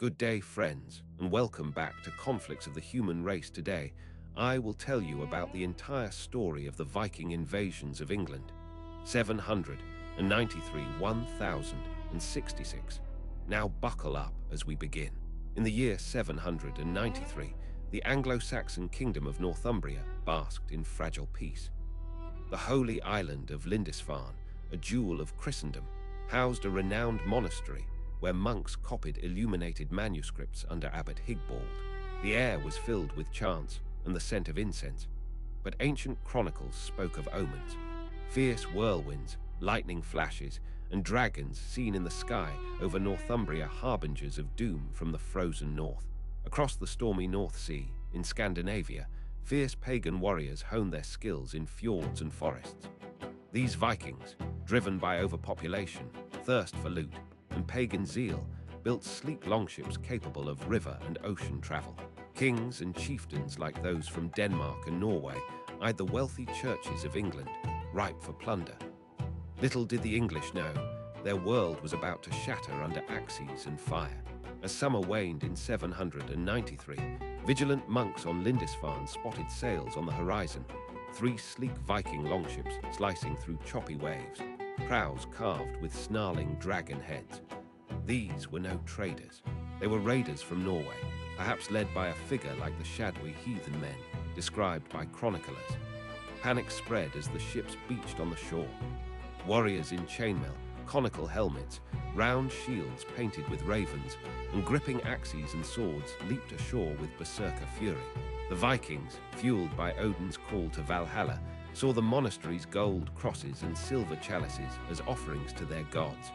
Good day, friends, and welcome back to Conflicts of the Human Race. Today, I will tell you about the entire story of the Viking Invasions of England. 793 1066. Now buckle up as we begin. In the year 793, the Anglo-Saxon kingdom of Northumbria basked in fragile peace. The holy island of Lindisfarne, a jewel of Christendom, housed a renowned monastery where monks copied illuminated manuscripts under Abbot Higbald. The air was filled with chants and the scent of incense, but ancient chronicles spoke of omens, fierce whirlwinds, lightning flashes, and dragons seen in the sky over Northumbria, harbingers of doom from the frozen north. Across the stormy North Sea, in Scandinavia, fierce pagan warriors honed their skills in fjords and forests. These Vikings, driven by overpopulation, thirst for loot, and pagan zeal, built sleek longships capable of river and ocean travel. Kings and chieftains like those from Denmark and Norway eyed the wealthy churches of England, ripe for plunder. Little did the English know, their world was about to shatter under axes and fire. As summer waned in 793, vigilant monks on Lindisfarne spotted sails on the horizon, 3 sleek Viking longships slicing through choppy waves, prows carved with snarling dragon heads. These were no traders. They were raiders from Norway, perhaps led by a figure like the shadowy heathen men described by chroniclers. Panic spread as the ships beached on the shore. Warriors in chainmail, conical helmets, round shields painted with ravens, and gripping axes and swords leaped ashore with berserker fury. The Vikings, fueled by Odin's call to Valhalla, saw the monastery's gold crosses and silver chalices as offerings to their gods.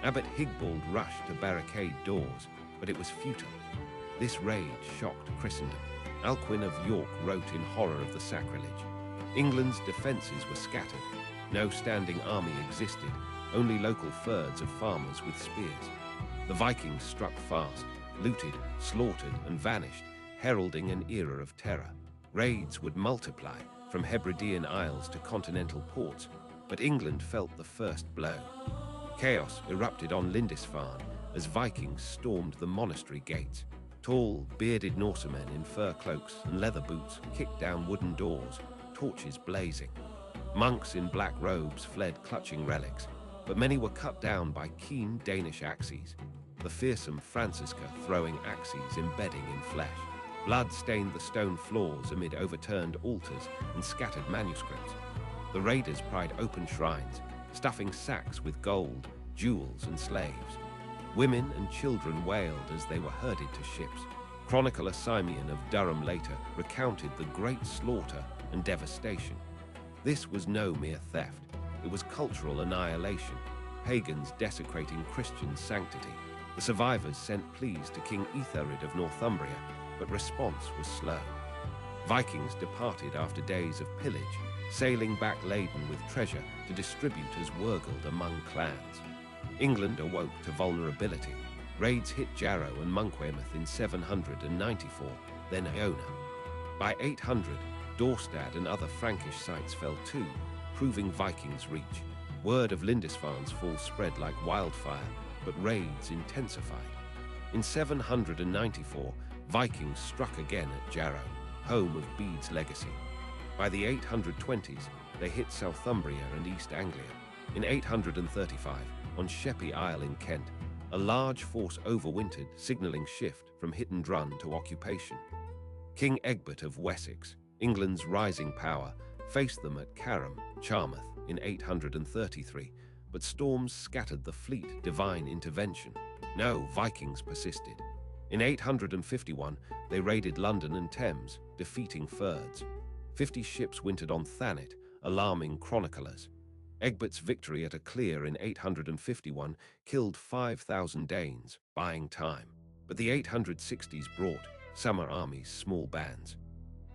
Abbot Higbald rushed to barricade doors, but it was futile. This rage shocked Christendom. Alcuin of York wrote in horror of the sacrilege. England's defences were scattered. No standing army existed, only local herds of farmers with spears. The Vikings struck fast, looted, slaughtered, and vanished, heralding an era of terror. Raids would multiply, from Hebridean Isles to continental ports, but England felt the first blow. Chaos erupted on Lindisfarne as Vikings stormed the monastery gates. Tall, bearded Norsemen in fur cloaks and leather boots kicked down wooden doors, torches blazing. Monks in black robes fled clutching relics, but many were cut down by keen Danish axes, the fearsome Francisca throwing axes embedding in flesh. Blood stained the stone floors amid overturned altars and scattered manuscripts. The raiders pried open shrines, stuffing sacks with gold, jewels, and slaves. Women and children wailed as they were herded to ships. Chronicler Simeon of Durham later recounted the great slaughter and devastation. This was no mere theft. It was cultural annihilation, pagans desecrating Christian sanctity. The survivors sent pleas to King Ethelred of Northumbria, but response was slow. Vikings departed after days of pillage, sailing back laden with treasure to distribute as wurgled among clans. England awoke to vulnerability. Raids hit Jarrow and Monkwearmouth in 794, then Iona. By 800, Dorstad and other Frankish sites fell too, proving Vikings' reach. Word of Lindisfarne's fall spread like wildfire, but raids intensified. In 794, Vikings struck again at Jarrow, home of Bede's legacy. By the 820s, they hit Southumbria and East Anglia. In 835, on Sheppey Isle in Kent, a large force overwintered, signalling shift from hit and run to occupation. King Egbert of Wessex, England's rising power, faced them at Carham, Charmouth, in 833, but storms scattered the fleet, divine intervention. No, Vikings persisted. In 851, they raided London and Thames, defeating Fyrds. 50 ships wintered on Thanet, alarming chroniclers. Egbert's victory at a clear in 851 killed 5,000 Danes, buying time. But the 860s brought summer armies, small bands.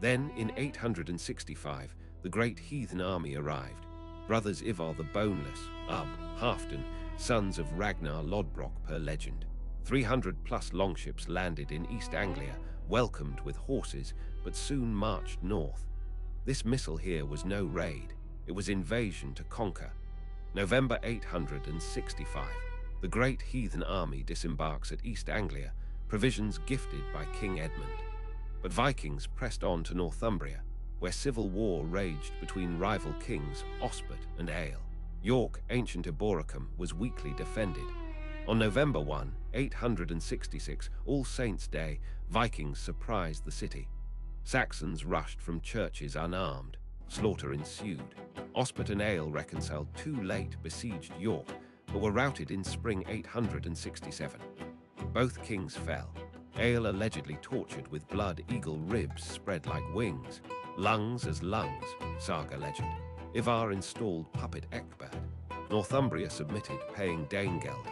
Then, in 865, the Great Heathen Army arrived. Brothers Ivar the Boneless, Ub, Halfdan, sons of Ragnar Lodbrok per legend. 300-plus longships landed in East Anglia, welcomed with horses, but soon marched north. This missile here was no raid. It was invasion to conquer. November 865, the Great Heathen Army disembarks at East Anglia, provisions gifted by King Edmund. But Vikings pressed on to Northumbria, where civil war raged between rival kings Osbert and Aelle. York, ancient Eboracum, was weakly defended. On November 1, 866, All Saints' Day, Vikings surprised the city. Saxons rushed from churches unarmed. Slaughter ensued. Osbert and Aelle reconciled too late, besieged York, but were routed in spring 867. Both kings fell. Aelle allegedly tortured with blood, eagle ribs spread like wings, lungs as lungs, saga legend. Ivar installed puppet Ecbert. Northumbria submitted, paying Danegeld.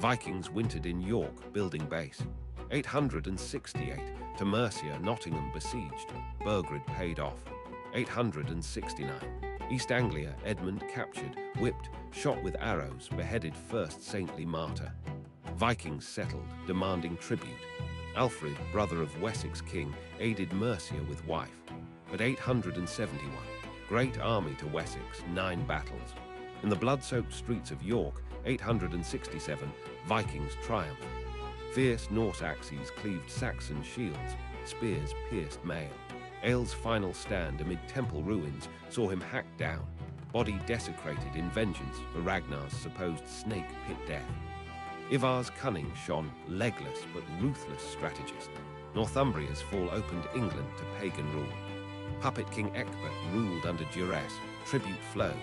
Vikings wintered in York, building base. 868, to Mercia, Nottingham besieged. Burgred paid off. 869, East Anglia, Edmund captured, whipped, shot with arrows, beheaded first saintly martyr. Vikings settled, demanding tribute. Alfred, brother of Wessex king, aided Mercia with wife. But 871, great army to Wessex, 9 battles. In the blood-soaked streets of York, 867, Vikings triumphed. Fierce Norse axes cleaved Saxon shields, spears pierced mail. Aelle's final stand amid temple ruins saw him hacked down, body desecrated in vengeance for Ragnar's supposed snake pit death. Ivar's cunning shone, legless but ruthless strategist. Northumbria's fall opened England to pagan rule. Puppet King Ecbert ruled under duress, tribute flowed.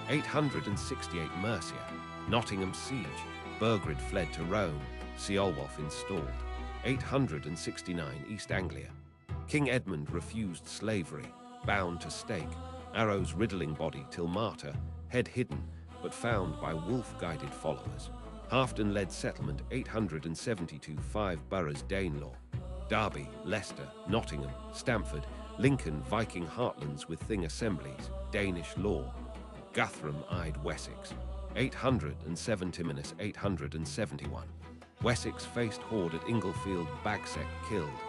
868 Mercia, Nottingham siege, Burgred fled to Rome, Ceolwulf installed. 869 East Anglia. King Edmund refused slavery, bound to stake, arrows riddling body till martyr, head hidden, but found by wolf-guided followers. Halfdan-led settlement 872, 5 boroughs Danelaw, Derby, Leicester, Nottingham, Stamford, Lincoln, Viking heartlands with thing assemblies, Danish law. Guthrum eyed Wessex, 807 Timinus 871. Wessex faced horde at Inglefield, Bagsec killed.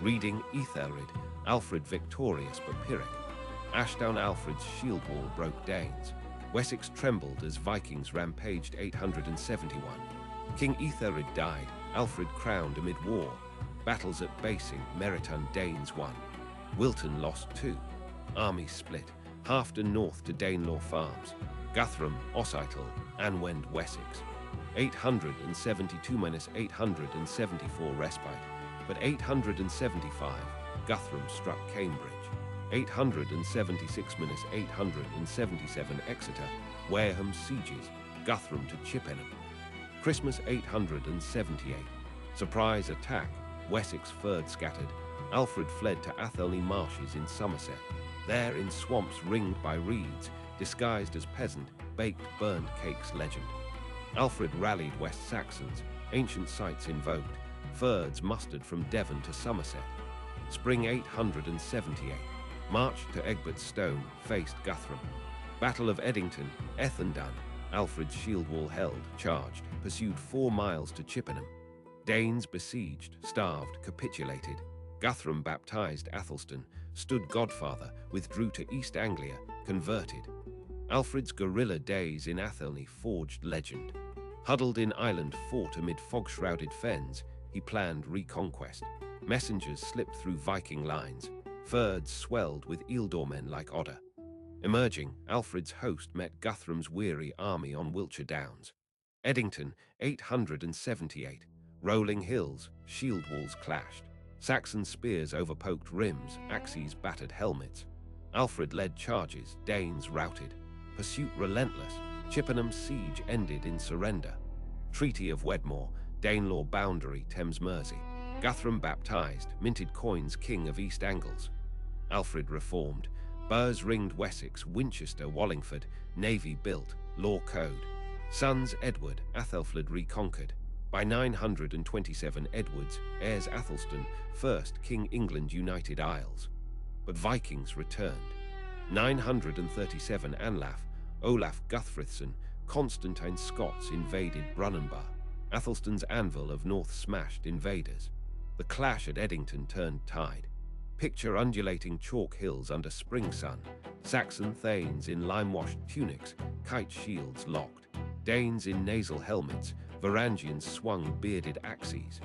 Reading Ethelred, Alfred victorious but Pyrrhic. Ashdown Alfred's shield wall broke Danes. Wessex trembled as Vikings rampaged 871. King Ethelred died, Alfred crowned amid war. Battles at Basing, Meriton Danes won. Wilton lost 2. Army split, Halfdan north to Danelaw farms. Guthrum, Ossital, Anwend Wessex. 872-874 respite. But 875, Guthrum struck Cambridge. 876-877 Exeter, Wareham sieges, Guthrum to Chippenham. Christmas 878, surprise attack, Wessex furred scattered. Alfred fled to Athelney marshes in Somerset. There in swamps ringed by reeds, disguised as peasant, baked burned cakes legend. Alfred rallied West Saxons, ancient sites invoked. Fyrds mustered from Devon to Somerset. Spring 878, marched to Egbert's Stone, faced Guthrum. Battle of Edington, Ethandun, Alfred's shield wall held, charged, pursued 4 miles to Chippenham. Danes besieged, starved, capitulated. Guthrum baptized Athelstan, stood godfather, withdrew to East Anglia, converted. Alfred's guerrilla days in Athelney forged legend. Huddled in island fort amid fog-shrouded fens, he planned reconquest. Messengers slipped through Viking lines. Fyrds swelled with ealdormen like Odder. Emerging, Alfred's host met Guthrum's weary army on Wiltshire Downs. Edington, 878. Rolling hills, shield walls clashed. Saxon spears overpoked rims, axes battered helmets. Alfred led charges, Danes routed. Pursuit relentless, Chippenham's siege ended in surrender. Treaty of Wedmore, Danelaw boundary, Thames Mersey. Guthrum baptized, minted coins king of East Angles. Alfred reformed. Burrs ringed Wessex, Winchester, Wallingford, navy built, law code. Sons Edward, Athelflaed reconquered. By 927 Edwards, heirs Athelstan, first King England united Isles. But Vikings returned. 937 Anlaf, Olaf Guthfrithson, Constantine Scots invaded Brunanbar. Athelstan's anvil of North smashed invaders. The clash at Edington turned tide. Picture undulating chalk hills under spring sun, Saxon thanes in lime-washed tunics, kite shields locked, Danes in nasal helmets, Varangians swung bearded axes.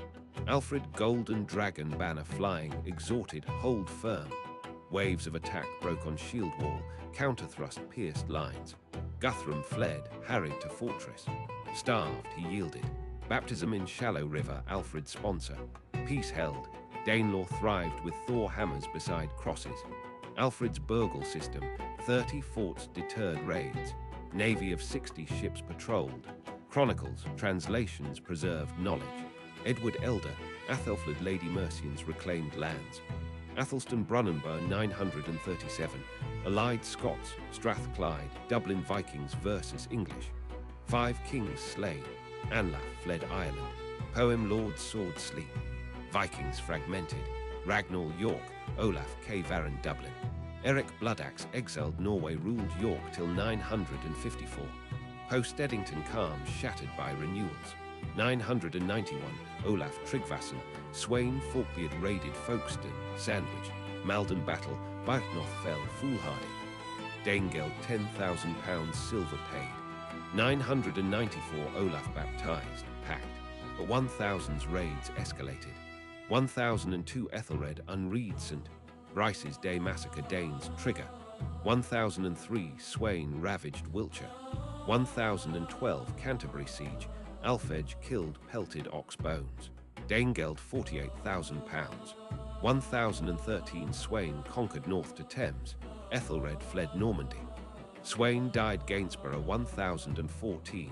Alfred, golden dragon banner flying, exhorted, hold firm. Waves of attack broke on shield wall, counter-thrust pierced lines. Guthrum fled, harried to fortress. Starved, he yielded. Baptism in shallow river, Alfred's sponsor. Peace held. Danelaw thrived with Thor hammers beside crosses. Alfred's burgle system, 30 forts deterred raids. Navy of 60 ships patrolled. Chronicles, translations preserved knowledge. Edward Elder, Athelflaed Lady Mercians reclaimed lands. Athelstan Brunanburh 937, allied Scots, Strathclyde, Dublin Vikings versus English. 5 kings slain, Anlaf fled Ireland. Poem Lord's sword sleep. Vikings fragmented, Ragnall York, Olaf Kvaran Dublin. Eric Bloodaxe exiled Norway ruled York till 954. Post Edington calm shattered by renewals. 991, Olaf Tryggvason, Sweyn Forkbeard raided Folkestone, Sandwich, Malden battle, Byrhtnoth fell foolhardy. Danegeld £10,000 silver paid. 994, Olaf baptized, packed, but 1000's raids escalated. 1002, Ethelred unreed St. Bryce's Day massacre Danes trigger. 1003, Sweyn ravaged Wiltshire. 1012, Canterbury siege, Alfege killed pelted ox bones. Danegeld £48,000. 1013, Sweyn conquered north to Thames. Ethelred fled Normandy. Sweyn died Gainsborough 1014.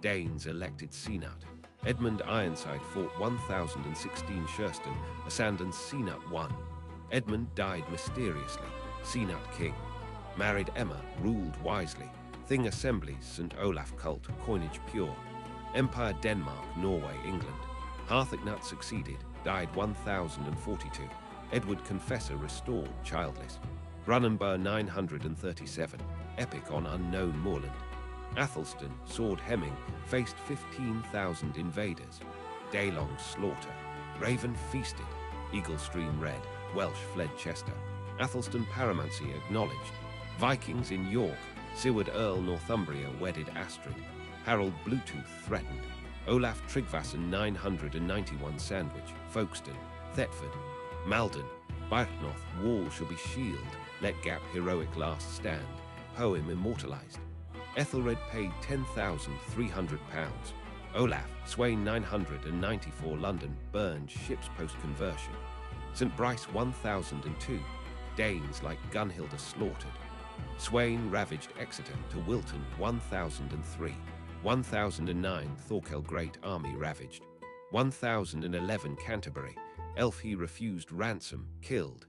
Danes elected Cnut. Edmund Ironside fought 1016 Shurston, Asandon's Cnut won. Edmund died mysteriously, Cnut king. Married Emma, ruled wisely. Thing assemblies, St. Olaf cult, coinage pure. Empire Denmark, Norway, England. Harthacnut succeeded, died 1042. Edward Confessor restored, childless. Brunanburh 937, epic on unknown moorland. Athelstan, sword Hemming, faced 15,000 invaders. Daylong slaughter. Raven feasted. Eagle Stream red. Welsh fled Chester. Athelstan paramountcy acknowledged. Vikings in York. Siward Earl Northumbria wedded Astrid. Harold Bluetooth threatened. Olaf Tryggvason 991 Sandwich. Folkestone. Thetford. Malden. Byrhtnoth, wall shall be shield. Let gap heroic last stand. Poem immortalized. Ethelred paid £10,300. Olaf, Sweyn 994 London, burned ships post-conversion. St. Bryce 1002, Danes like Gunhilda slaughtered. Sweyn ravaged Exeter to Wilton 1003. 1009, Thorkel Great Army ravaged. 1011, Canterbury, Elfhe refused ransom, killed.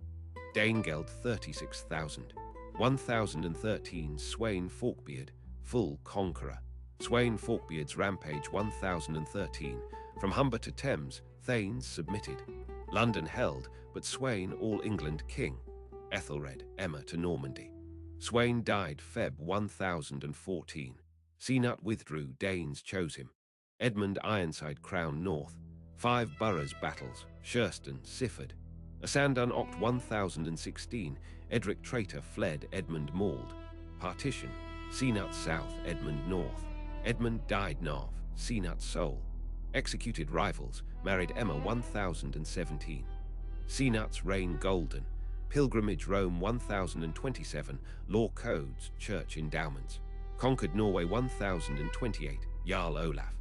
Danegeld 36,000. 1013, Sweyn Forkbeard, full conqueror. Sweyn Forkbeard's rampage 1013. From Humber to Thames, Thanes submitted. London held, but Sweyn all England king. Ethelred, Emma to Normandy. Sweyn died Feb 1014. Cnut withdrew, Danes chose him. Edmund Ironside crowned north. 5 boroughs battles, Shurston, Sifford. Asandun Oct 1016, Edric traitor fled, Edmund mauled. Partition, Cnut south, Edmund north. Edmund died Nov, Cnut soul. Executed rivals, married Emma 1017. Cnut's reign golden. Pilgrimage Rome 1027, law codes, church endowments. Conquered Norway 1028, Jarl Olaf.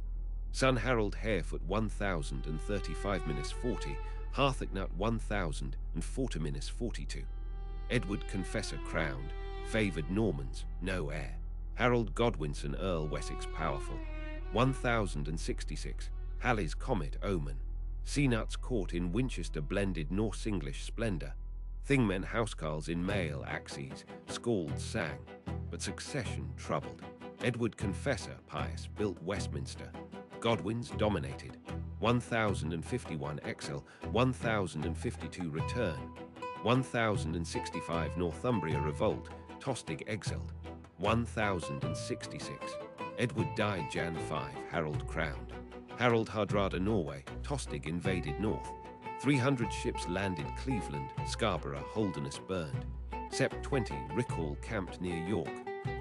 Son Harald Harefoot 1035-40, Harthacnut 1000 and Fortiminus 42. Edward Confessor crowned, favoured Normans, no heir. Harold Godwinson Earl Wessex powerful. 1066, Halley's Comet omen. Cnut's court in Winchester blended Norse-English splendour. Thingmen housecarls in male axes, scalds sang, but succession troubled. Edward Confessor pious built Westminster. Godwins dominated. 1051 exile, 1052 return. 1065 Northumbria revolt, Tostig exiled. 1066. Edward died Jan 5, Harold crowned. Harald Hardrada Norway, Tostig invaded north. 300 ships landed Cleveland, Scarborough, Holderness burned. Sept 20, Rickall camped near York.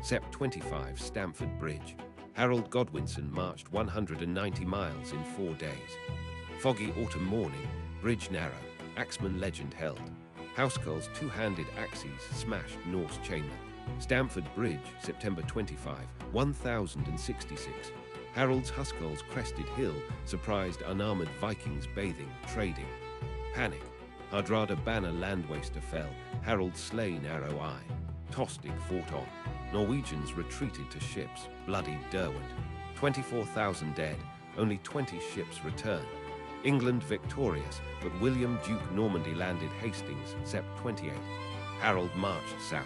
Sept 25, Stamford Bridge. Harold Godwinson marched 190 miles in 4 days. Foggy autumn morning, bridge narrow, axeman legend held. Housecarl's two-handed axes smashed Norse chainmen. Stamford Bridge, September 25, 1066. Harold's Huscarl's crested hill surprised unarmored Vikings bathing, trading. Panic. Hardrada banner landwaster fell, Harold slain arrow eye. Tostig fought on. Norwegians retreated to ships, bloodied Derwent. 24,000 dead, only 20 ships returned. England victorious, but William Duke Normandy landed Hastings, Sept. 28. Harold marched south.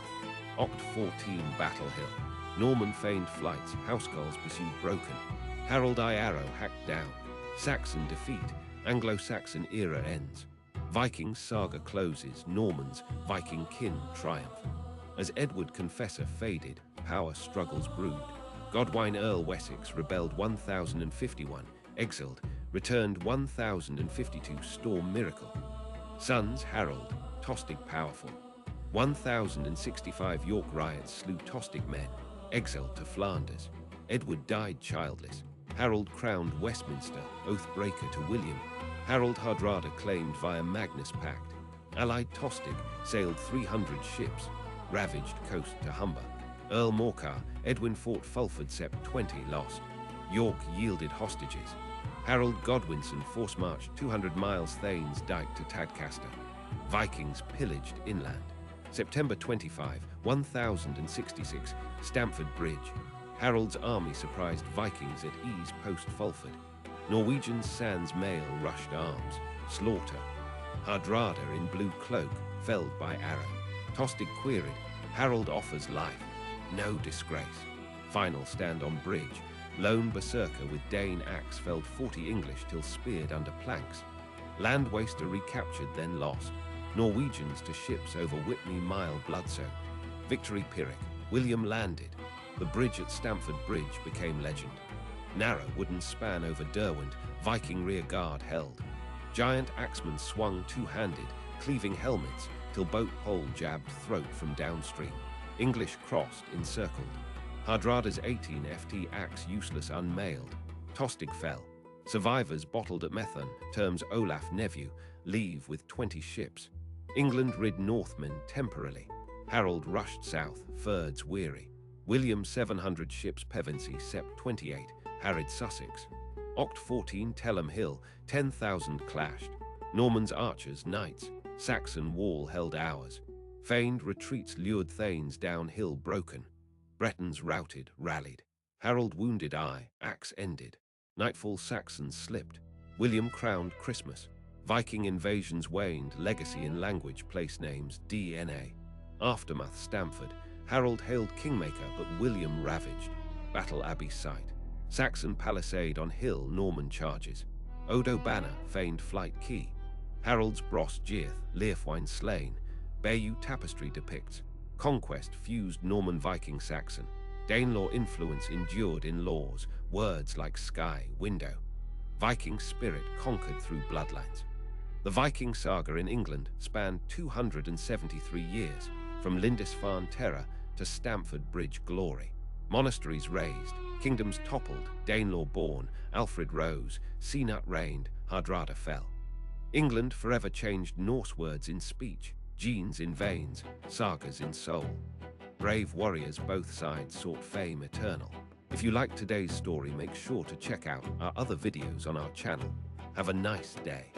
Oct. 14 Battle Hill. Norman feigned flights, Housecarls pursued broken. Harold I arrow hacked down. Saxon defeat, Anglo-Saxon era ends. Viking saga closes, Normans, Viking kin triumph. As Edward Confessor faded, power struggles brewed. Godwine Earl Wessex rebelled 1051, exiled, returned 1052 storm miracle. Sons Harold, Tostig powerful. 1065 York riots slew Tostig men, exiled to Flanders. Edward died childless. Harold crowned Westminster, oath breaker to William. Harald Hardrada claimed via Magnus Pact. Allied Tostig sailed 300 ships, ravaged coast to Humber. Earl Morcar, Edwin fought Fulford, Sept. 20 lost. York yielded hostages. Harold Godwinson force-marched 200 miles Thames Dyke to Tadcaster. Vikings pillaged inland. September 25, 1066, Stamford Bridge. Harold's army surprised Vikings at Ease post Fulford. Norwegians sans mail rushed arms. Slaughter. Hardrada in blue cloak, felled by arrow. Tostig queried, Harold offers life. No disgrace. Final stand on bridge. Lone berserker with Dane axe felled 40 English till speared under planks. Land waster recaptured, then lost. Norwegians to ships over Whitney Mile bloodsoaked. Victory Pyrrhic. William landed. The bridge at Stamford Bridge became legend. Narrow wooden span over Derwent, Viking rear guard held. Giant axemen swung two-handed, cleaving helmets, till boat pole jabbed throat from downstream. English crossed, encircled. Hardrada's 18 FT axe useless unmailed. Tostig fell. Survivors bottled at Methven, terms Olaf nephew, leave with 20 ships. England rid Northmen temporarily. Harold rushed south, Ferd's weary. William 700 ships Pevensey, Sept. 28, harried Sussex. Oct. 14 Telham Hill, 10,000 clashed. Normans archers, knights. Saxon wall held hours. Feigned retreats lured Thanes downhill broken. Bretons routed, rallied. Harold wounded eye, axe ended. Nightfall Saxons slipped. William crowned Christmas. Viking invasions waned, legacy in language, place names, DNA. Aftermath Stamford. Harold hailed Kingmaker, but William ravaged. Battle Abbey site. Saxon palisade on hill, Norman charges. Odo banner, feigned flight key. Harold's Bros Geath, Leofwine slain. Bayeux tapestry depicts. Conquest fused Norman Viking Saxon. Danelaw influence endured in laws, words like sky, window. Viking spirit conquered through bloodlines. The Viking saga in England spanned 273 years, from Lindisfarne terror to Stamford Bridge glory. Monasteries razed, kingdoms toppled, Danelaw born, Alfred rose, Cnut reigned, Hardrada fell. England forever changed Norse words in speech, genes in veins, sagas in soul. Brave warriors both sides sought fame eternal. If you like today's story, make sure to check out our other videos on our channel. Have a nice day.